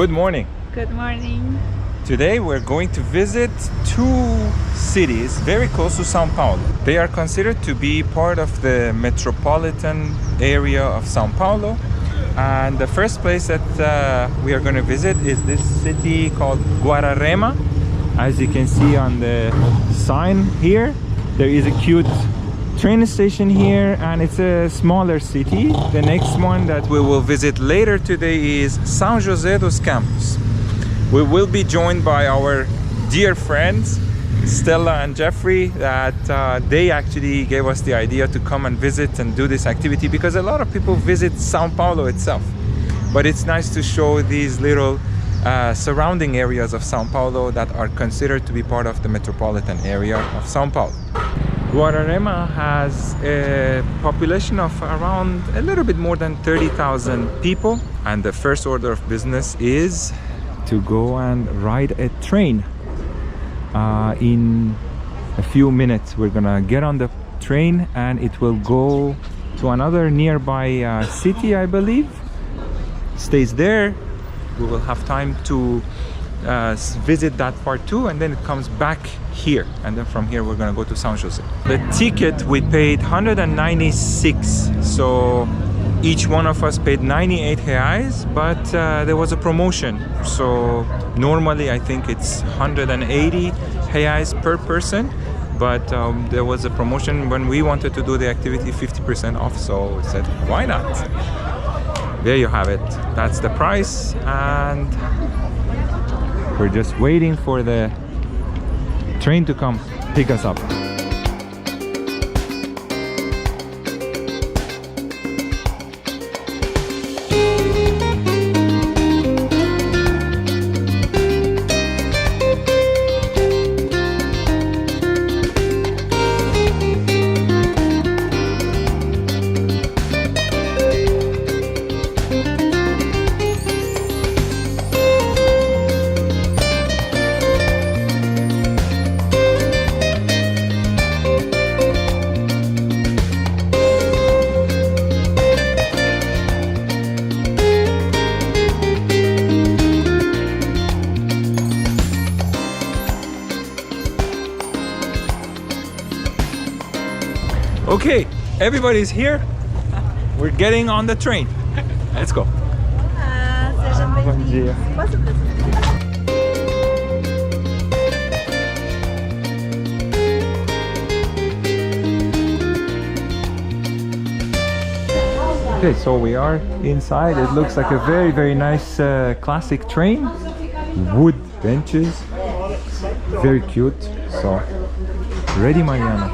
Good morning. Good morning. Today we're going to visit two cities very close to São Paulo. They are considered to be part of the metropolitan area of São Paulo. And the first place that we are going to visit is this city called Guararema. As you can see on the sign here, there is a cute train station here, and it's a smaller city. The next one that we will visit later today is São José dos Campos. We will be joined by our dear friends Stella and Jeffrey, that they actually gave us the idea to come and visit and do this activity, because a lot of people visit São Paulo itself, but it's nice to show these little surrounding areas of São Paulo that are considered to be part of the metropolitan area of São Paulo. Guararema has a population of around a little bit more than 30,000 people, and the first order of business is to go and ride a train. In a few minutes we're gonna get on the train and it will go to another nearby city, I believe. Stays there. We will have time to visit that part too, and then it comes back here, and then from here we're gonna go to São José. The ticket we paid 196, so each one of us paid 98 reais, but there was a promotion, so normally I think it's 180 reais per person, but there was a promotion when we wanted to do the activity, 50% off, so we said why not. There you have it, that's the price, and we're just waiting for the train to come pick us up. Okay, everybody's here. We're getting on the train. Let's go. Sejam bem-vindos. Posso Okay, so we are inside. It looks like a very nice classic train. Wood benches, very cute. So, ready, Mariana?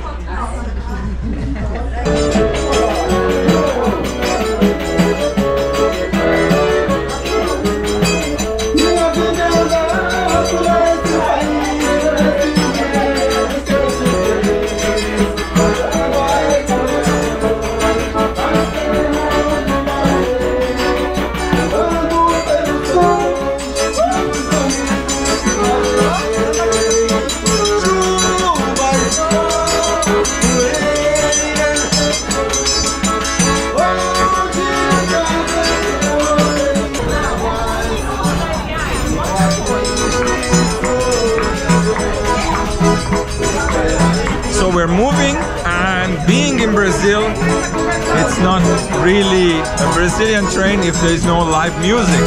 We're moving, and being in Brazil, it's not really a Brazilian train if there is no live music.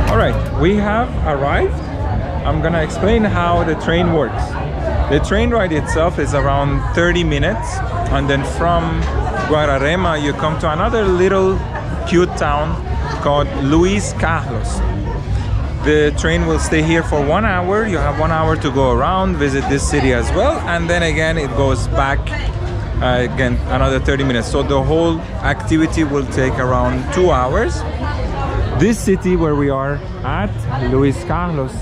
All right, we have arrived. I'm gonna explain how the train works. The train ride itself is around 30 minutes, and then from Guararema you come to another little cute town called Luis Carlos. The train will stay here for 1 hour. You have 1 hour to go around, visit this city as well, and then again it goes back again another 30 minutes. So the whole activity will take around 2 hours. This city where we are at, Luis Carlos,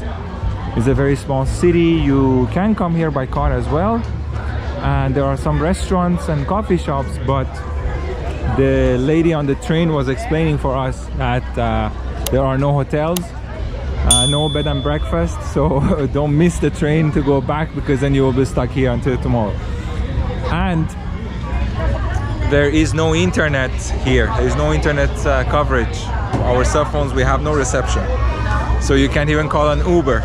is a very small city. You can come here by car as well, and there are some restaurants and coffee shops, but the lady on the train was explaining for us that there are no hotels, no bed and breakfast, so don't miss the train to go back, because then you will be stuck here until tomorrow. And there is no internet here. There is no internet coverage. Our cell phones, we have no reception, so you can't even call an Uber.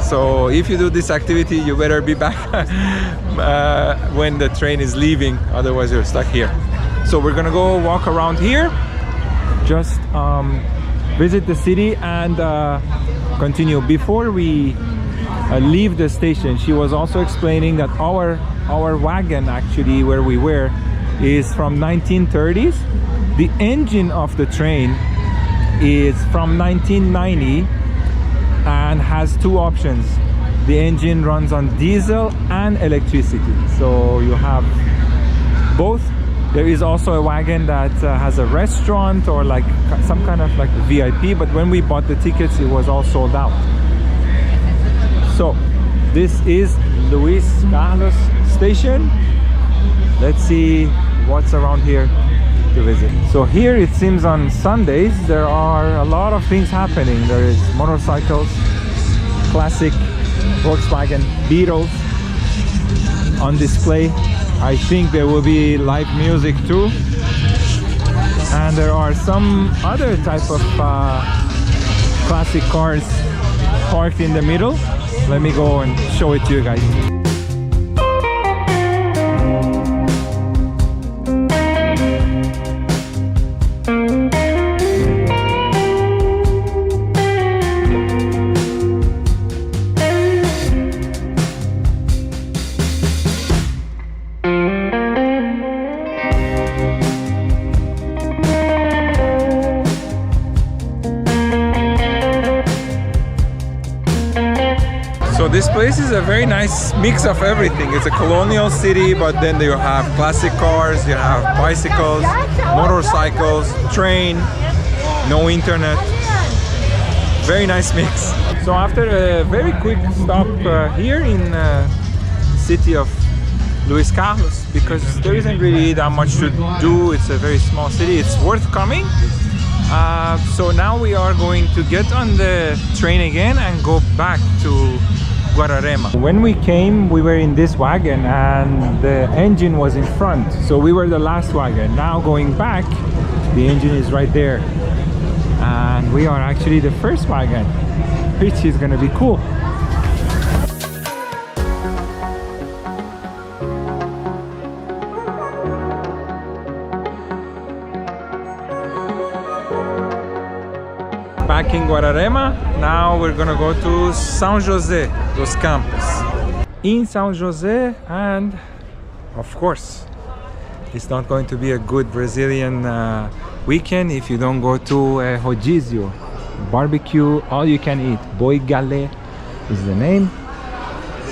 So if you do this activity, you better be back when the train is leaving, otherwise you're stuck here. So we're gonna go walk around here, just visit the city and continue. Before we leave the station, she was also explaining that our wagon, actually where we were, is from 1930s. The engine of the train is from 1990 and has two options. The engine runs on diesel and electricity, so you have both. There is also a wagon that has a restaurant or like some kind of like VIP, but when we bought the tickets it was all sold out. So this is Luis Carlos station. Let's see what's around here to visit. So here it seems on Sundays there are a lot of things happening. There is motorcycles, classic Volkswagen Beetles on display. I think there will be live music too, and there are some other type of classic cars parked in the middle. Let me go and show it to you guys. So this place is a very nice mix of everything. It's a colonial city, but then you have classic cars, you have bicycles, motorcycles, train, no internet. Very nice mix. So after a very quick stop here in the city of Luis Carlos, because there isn't really that much to do, it's a very small city, it's worth coming. So now we are going to get on the train again and go back to Guararema. When we came, we were in this wagon and the engine was in front, so we were the last wagon. Now going back, the engine is right there and we are actually the first wagon, which is gonna be cool. Back in Guararema, now we're gonna go to São José dos Campos. In São José, and of course, it's not going to be a good Brazilian weekend if you don't go to a rodízio, barbecue, all you can eat. Boi Galé is the name.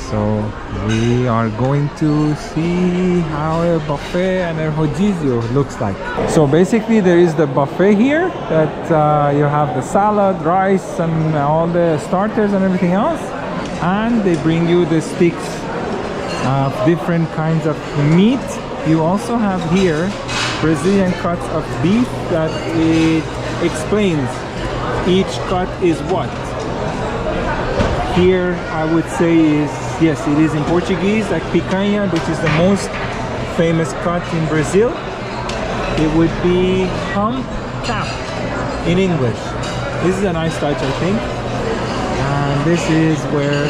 So we are going to see how a buffet and a rodízio looks like. So basically there is the buffet here that you have the salad, rice and all the starters and everything else, and they bring you the sticks of different kinds of meat. You also have here Brazilian cuts of beef that it explains each cut is what. Here I would say is, yes, it is in Portuguese, like picanha, which is the most famous cut in Brazil. It would be hump cap in English. This is a nice touch, I think. And this is where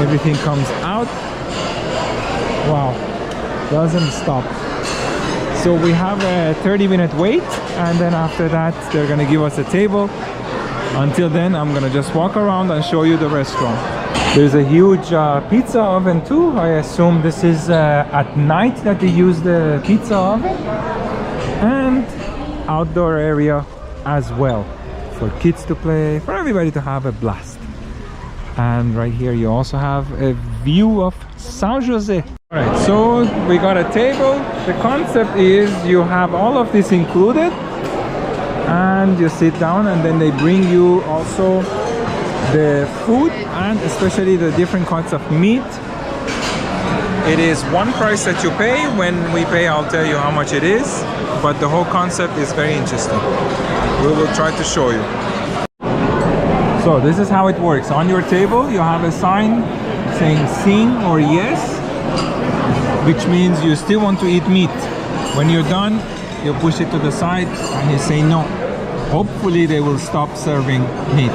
everything comes out. Wow, doesn't stop. So we have a 30-minute wait, and then after that they're gonna give us a table. Until then, I'm gonna just walk around and show you the restaurant. There's a huge pizza oven too. I assume this is at night that they use the pizza oven. And outdoor area as well, for kids to play, for everybody to have a blast. And right here you also have a view of São José. Alright, so we got a table. The concept is you have all of this included, and you sit down and then they bring you also the food, and especially the different cuts of meat. It is one price that you pay. When we pay, I'll tell you how much it is. But the whole concept is very interesting. We will try to show you. So this is how it works. On your table, you have a sign saying sing or yes, which means you still want to eat meat. When you're done, you push it to the side and you say no. Hopefully they will stop serving meat.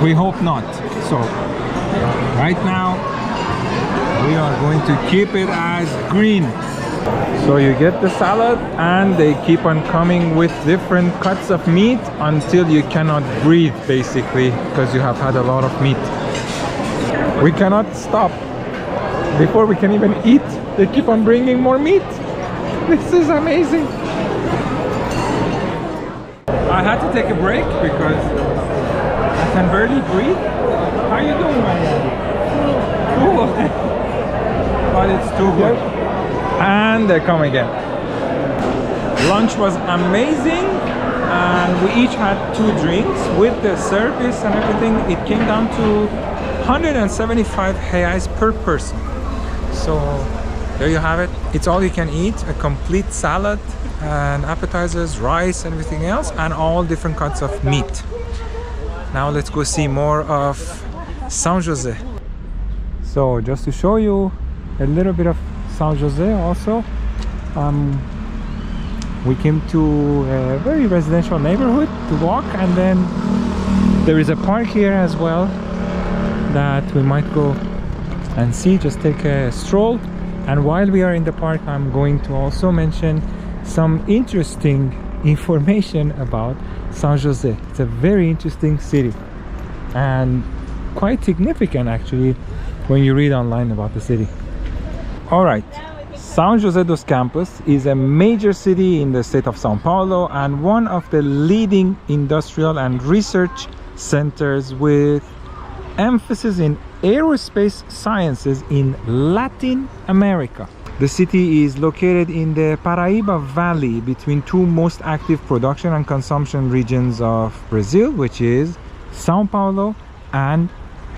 We hope not. So right now we are going to keep it as green. So you get the salad and they keep on coming with different cuts of meat until you cannot breathe, basically, because you have had a lot of meat. We cannot stop. Before we can even eat, they keep on bringing more meat. This is amazing. I had to take a break because I can barely breathe. How are you doing, Marianne? Cool. But it's too good. And they come again. Lunch was amazing, and we each had 2 drinks with the service and everything. It came down to 175 reais per person. So there you have it. It's all you can eat, a complete salad and appetizers, rice, and everything else, and all different cuts of meat. Now let's go see more of São José. So just to show you a little bit of São José also, we came to a very residential neighborhood to walk, and then there is a park here as well that we might go and see, just take a stroll. And while we are in the park, I'm going to also mention some interesting information about São José. It's a very interesting city and quite significant actually when you read online about the city. All right, São José dos Campos is a major city in the state of São Paulo and one of the leading industrial and research centers with emphasis in aerospace sciences in Latin America. The city is located in the Paraíba Valley between 2 most active production and consumption regions of Brazil, which is São Paulo and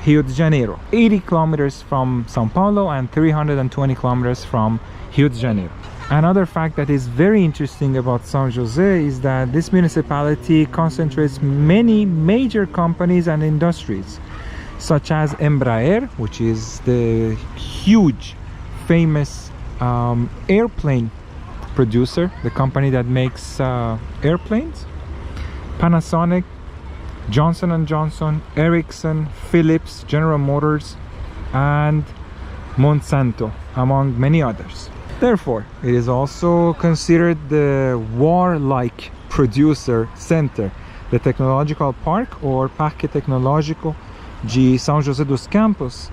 Rio de Janeiro. 80 kilometers from São Paulo and 320 kilometers from Rio de Janeiro. Another fact that is very interesting about São José is that this municipality concentrates many major companies and industries, such as Embraer, which is the huge, famous airplane producer, the company that makes airplanes, Panasonic, Johnson & Johnson, Ericsson, Philips, General Motors, and Monsanto, among many others. Therefore, it is also considered the warlike producer center. The technological park, or Parque Tecnológico de São José dos Campos,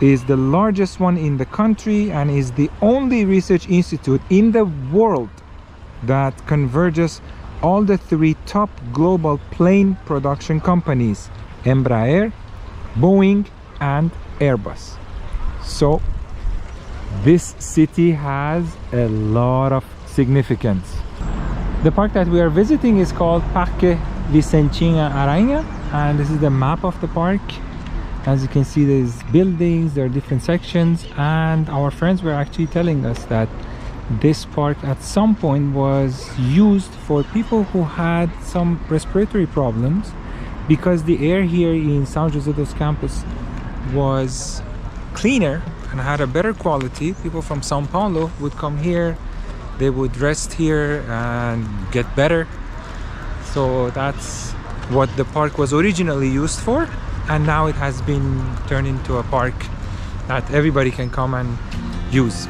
is the largest one in the country and is the only research institute in the world that converges all the 3 top global plane production companies: Embraer, Boeing, and Airbus. So this city has a lot of significance. The park that we are visiting is called Parque Vicentinha Aranha, and this is the map of the park. As you can see, there's buildings, there are different sections, and our friends were actually telling us that this park at some point was used for people who had some respiratory problems, because the air here in São José dos Campos was cleaner and had a better quality. People from São Paulo would come here, they would rest here and get better. So that's what the park was originally used for, and now it has been turned into a park that everybody can come and use.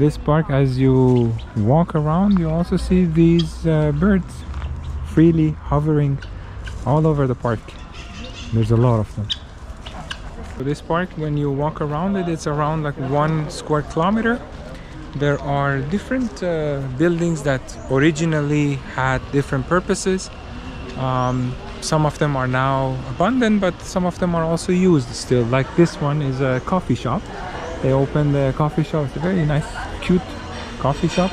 this park, as you walk around, you also see these birds freely hovering all over the park. There's a lot of them. So this park, when you walk around it, it's around like 1 square kilometer. There are different buildings that originally had different purposes. Some of them are now abandoned, but some of them are also used still. Like this one is a coffee shop. They opened a coffee shop. It's a very nice, cute coffee shop.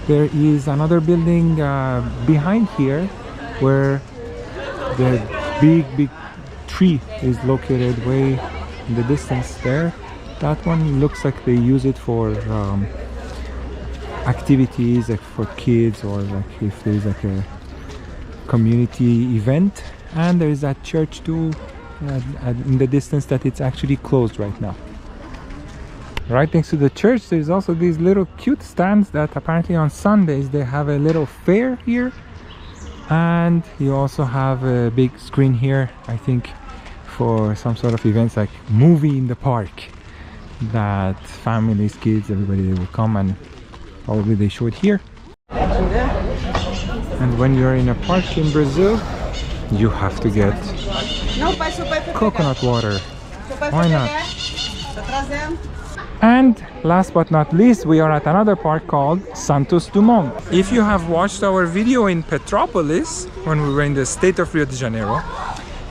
There is another building behind here where the big tree is located way in the distance there. That one looks like they use it for activities, like for kids, or like if there's like a community event. And there is that church too in the distance that it's actually closed right now. Right next to the church, there's also these little cute stands that apparently on Sundays they have a little fair here. And you also have a big screen here, I think for some sort of events like movie in the park, that families, kids, everybody will come, and probably they show it here. And when you're in a park in Brazil, you have to get coconut water. Why not? And last but not least, we are at another park called Santos Dumont. If you have watched our video in Petropolis, when we were in the state of Rio de Janeiro,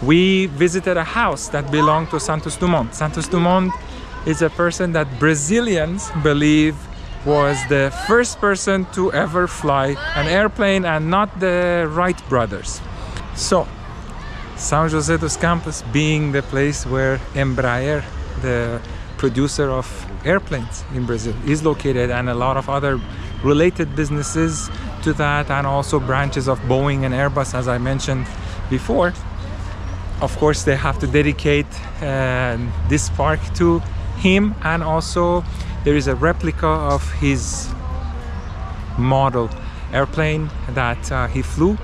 we visited a house that belonged to Santos Dumont. Santos Dumont is a person that Brazilians believe was the first person to ever fly an airplane, and not the Wright brothers. So, São José dos Campos being the place where Embraer, the producer of airplanes in Brazil, is located, and a lot of other related businesses to that, and also branches of Boeing and Airbus, as I mentioned before. Of course, they have to dedicate this park to him, and also there is a replica of his model airplane that he flew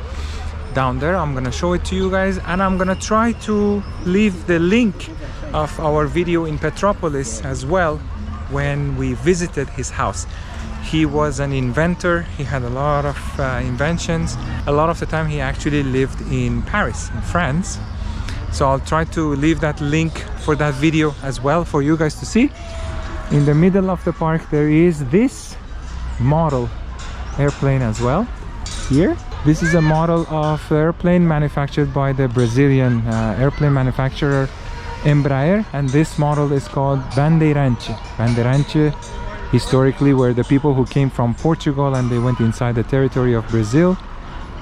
down there. I'm gonna show it to you guys, and I'm gonna try to leave the link of our video in Petropolis as well when we visited his house. He was an inventor. He had a lot of inventions. A lot of the time he actually lived in Paris, in France. So I'll try to leave that link for that video as well for you guys to see. In the middle of the park there is this model airplane as well here. This is a model of airplane manufactured by the Brazilian airplane manufacturer Embraer, and this model is called Bandeirante. Bandeirante historically were the people who came from Portugal, and they went inside the territory of Brazil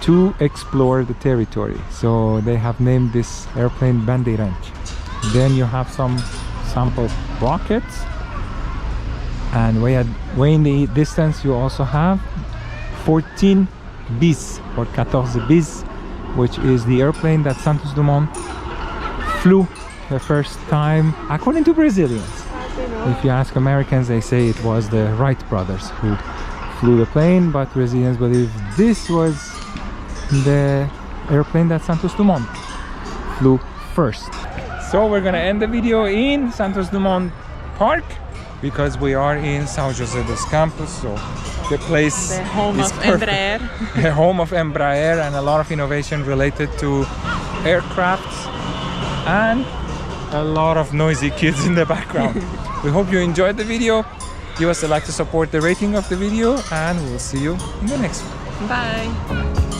to explore the territory. So they have named this airplane Bandeirante. Then you have some sample rockets, and way in the distance you also have 14 bis or 14 bis, which is the airplane that Santos Dumont flew the first time, according to Brazilians. If you ask Americans, they say it was the Wright brothers who flew the plane, but Brazilians believe this was the airplane that Santos Dumont flew first. So we're gonna end the video in Santos Dumont Park, because we are in São José dos Campos, so the place, the home is of perfect. Embraer. The home of Embraer, and a lot of innovation related to aircrafts, and a lot of noisy kids in the background. We hope you enjoyed the video. Give us a like to support the rating of the video, and we'll see you in the next one. Bye.